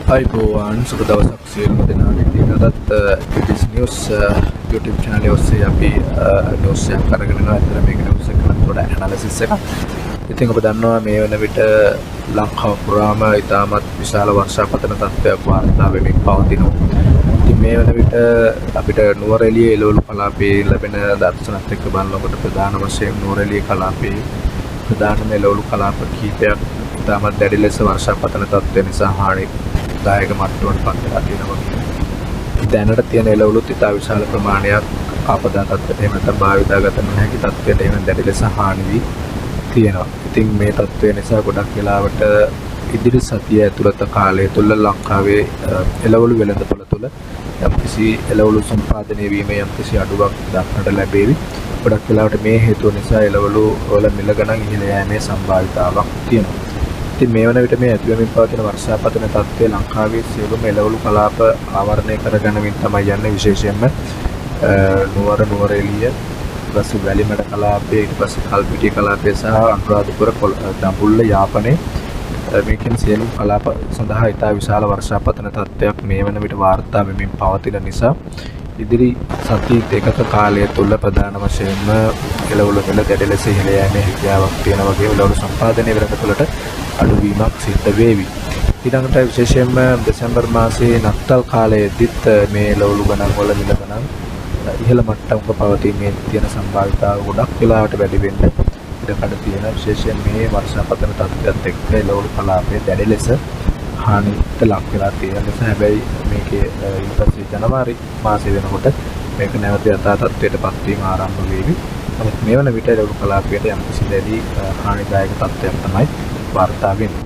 අයිබෝවන් සුබ දවසක් සියලුම දෙනාට. ඉතින් අදත් BTS News YouTube channel එක ඔස්සේ අපි news එකක් අරගෙන යනවා. අතන මේක news එක පොඩ analysis එකක්. ඉතින් ඔබ දන්නවා මේ වෙන විට ලංකාව පුරාම ඉතාමත් විශාල වර්ෂාපතන තත්ත්වයක් වාර්තා වෙමින් පවතිනවා. ඉතින් මේ වෙන විට අපිට නුවරඑළිය එළවලු කලාපයේ ලැබෙන දර්ශනත් එක්ක බලනකොට ප්‍රධාන වශයෙන් නුවරඑළිය කලාපයේ ප්‍රධානම එළවලු කලාප කිහිපයක් ඉතාමත් දැඩි ලෙස වර්ෂාපතන තත්ත්වය නිසා හානිදායක මට්ටමකට පත් වෙලා තියෙනවා. දැනට තියෙන එළවලුත් ඉතා විශාල ප්‍රමාණයක් ආපදා තත්ත්වයට එහෙම නැත්නම් භාවිතාගත නොහැකි තත්ත්වයට එහෙම දැඩි ලෙස හානි වී තියෙනවා. ඉතින් මේ තත්ත්වය නිසා ගොඩක් වෙලාවට ඉදිරි සතිය ඇතුළත කාලය තුල ලංකාවේ එළවලු වෙළඳපොළ තුල යම්කිසි එළවලු සම්පාදනය වීමේ යම්කිසි අඩුවක් දක්නට ලැබේවි. ගොඩක් වෙලාවට මේ හේතුව නිසා එළවලු වල මිල ගණන් ඉහළ යෑමේ සම්භාවිතාවක් තියෙනවා. ඉතින් මේ වන විට මේ ඇතිවෙමින් පවතින වර්ෂාපතන තත්ත්වය ලංකාවේ සියලුම එළවලු කලාප ආවරණය කරගැනීමෙන් තමයි යන්නේ. විශේෂයෙන්ම නුවරඑළිය, ඊපස්සේ වැලිමඩ කලාපය, ඊට පස්සේ කල්පිටිය කලාපය සහ අනුරාධපුර දඹුල්ල යාපනයේ මේකෙන් සියලුම කලාප සඳහා ඉතා විශාල වර්ෂාපතන තත්ත්වයක් මේ වන විට වාර්තා වෙමින් පවතින නිසා ඉදිරි සති දෙකක කාලය තුල ප්‍රධාන වශයෙන්ම එළවලු වල දැඩි ලෙස ඉහළ යෑමේ හැකියාවක් තියෙන වගේම එළවලු සම්පාදනයේ වෙළඳපොළට අඩුවීමක් සිද්ධ වේවි. ඊළඟට විශේෂයෙන්ම දෙසැම්බර් මාසයේ නත්තල් කාලයේදීත් මේ එළවලු ගණන් වල මිල ගණන් ඉහළ මට්ටමක පවතින්නේ තියෙන සම්භාවිතාව ගොඩක් වෙලාවට වැඩි වෙන්න ඉඩකඩ තියෙන. විශේෂයෙන් මේ වර්ෂාපතන තත්ත්වයත් එක්ක එළවලු කලාපයේ දැඩි ලෙස හානියට ලක් වෙලා තියෙන නිසා හැබැයි මේකේ ඊපස්සේ ජනවාරි මාසය වෙනකොට මේක නැවත යථා තත්ත්වයට පත් වීම ආරම්භ වේවි. නමුත් මේ වන විට එළවලු කලාපයට යම්කිසි දැඩි හානිදායක තත්ත්වයක් තමයි වාර්තා වෙන්නේ.